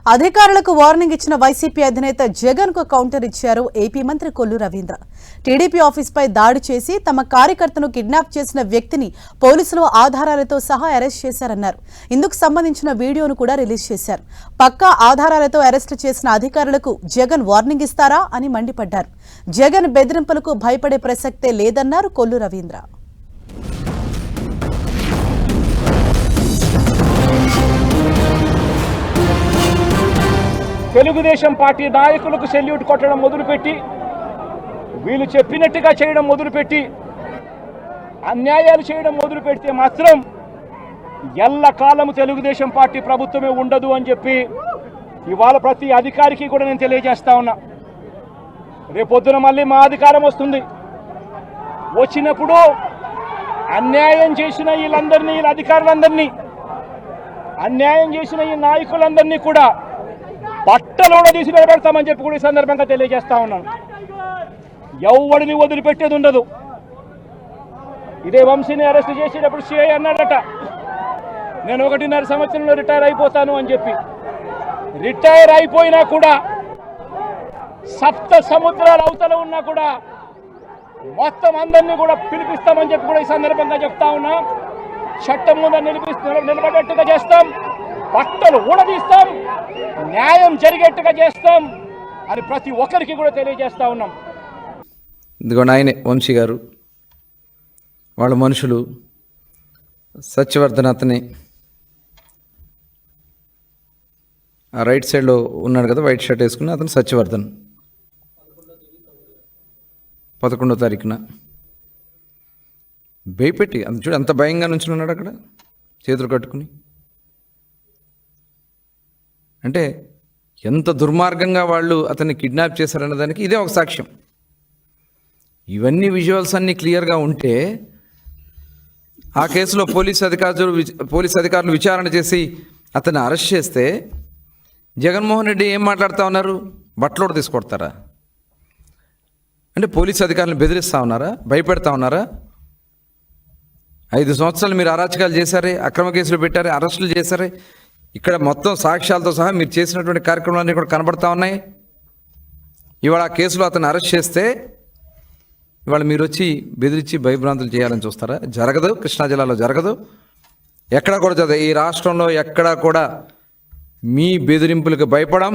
అధికారులకు వార్నింగ్ ఇచ్చిన వైసీపీ అధినేత జగన్ కు కౌంటర్ ఇచ్చారు ఏపీ మంత్రి కొల్లు రవీంద్ర. టీడీపీ ఆఫీస్పై దాడి చేసి తమ కార్యకర్తను కిడ్నాప్ చేసిన వ్యక్తిని పోలీసులు ఆధారాలతో సహా అరెస్ట్ చేశారన్నారు. ఇందుకు సంబంధించిన వీడియోను కూడా రిలీజ్ చేశారు. పక్కా ఆధారాలతో అరెస్టు చేసిన అధికారులకు జగన్ వార్నింగ్ ఇస్తారా అని మండిపడ్డారు. జగన్ బెదిరింపులకు భయపడే ప్రసక్తే లేదన్నారు కొల్లు రవీంద్ర. తెలుగుదేశం పార్టీ నాయకులకు సెల్యూట్ కొట్టడం మొదలుపెట్టి వీళ్ళు చెప్పినట్టుగా చేయడం మొదలుపెట్టి అన్యాయాలు చేయడం మొదలు పెడితే మాత్రం ఎల్లకాలము తెలుగుదేశం పార్టీ ప్రభుత్వమే ఉండదు అని చెప్పి ఇవాళ ప్రతి అధికారికి కూడా నేను తెలియజేస్తా ఉన్నా. రేపొద్దున మళ్ళీ మా అధికారం వస్తుంది. వచ్చినప్పుడు అన్యాయం చేసిన వీళ్ళందరినీ, వీళ్ళ అధికారులందరినీ, అన్యాయం చేసిన ఈ నాయకులందరినీ కూడా బట్టలోడ తీసి నిలబెడతామని చెప్పి కూడా ఈ సందర్భంగా తెలియజేస్తా ఉన్నాను. ఎవడిని వదిలిపెట్టేది ఉండదు. ఇదే వంశీని అరెస్ట్ చేసేటప్పుడు సిఐ అన్నాడట, నేను 1.5 సంవత్సరంలో రిటైర్ అయిపోతాను అని చెప్పి. రిటైర్ అయిపోయినా కూడా సప్త సముద్రాల అవతల ఉన్నా కూడా మొత్తం అందరినీ కూడా పిలిపిస్తామని చెప్పి కూడా ఈ సందర్భంగా చెప్తా ఉన్నా. చట్టం ముందు నిలబడేట్టుగా చేస్తాం, బట్టలు ఊడదీస్తాం, న్యాయం జరిగేట్టుగా చేస్తాం అని ప్రతి ఒక్కరికి కూడా తెలియజేస్తా ఉన్నాం. ఇదిగోండి ఆయనే వంశీ గారు, వాళ్ళ మనుషులు సత్యవర్ధన్, అతనే ఆ రైట్ సైడ్లో ఉన్నాడు కదా, వైట్ షర్ట్ వేసుకుని, అతను సత్యవర్ధన్. 11వ తారీఖున భయపెట్టి అంత చూడు, అంత భయంగా నుంచి ఉన్నాడు అక్కడ చేతులు కట్టుకుని. అంటే ఎంత దుర్మార్గంగా వాళ్ళు అతన్ని కిడ్నాప్ చేశారన్న దానికి ఇదే ఒక సాక్ష్యం. ఇవన్నీ విజువల్స్ అన్నీ క్లియర్గా ఉంటే ఆ కేసులో పోలీస్ అధికారులు విచారణ చేసి అతన్ని అరెస్ట్ చేస్తే జగన్మోహన్ రెడ్డి ఏం మాట్లాడుతూ ఉన్నారు? బట్టలోడు తీసుకొడతారా? అంటే పోలీస్ అధికారులను బెదిరిస్తూ ఉన్నారా? భయపెడతా ఉన్నారా? 5 సంవత్సరాలు మీరు అరాచకాలు చేశారే, అక్రమ కేసులు పెట్టారే, అరెస్టులు చేశారే, ఇక్కడ మొత్తం సాక్ష్యాలతో సహా మీరు చేసినటువంటి కార్యక్రమాలన్నీ కూడా కనబడతా ఉన్నాయి. ఇవాళ ఆ కేసులో అతను అరెస్ట్ చేస్తే ఇవాళ మీరు వచ్చి బెదిరించి భయభ్రాంతులు చేయాలని చూస్తారా? జరగదు. కృష్ణా జిల్లాలో జరగదు, ఎక్కడా కూడా జరగదు. ఈ రాష్ట్రంలో ఎక్కడా కూడా మీ బెదిరింపులకు భయపడం.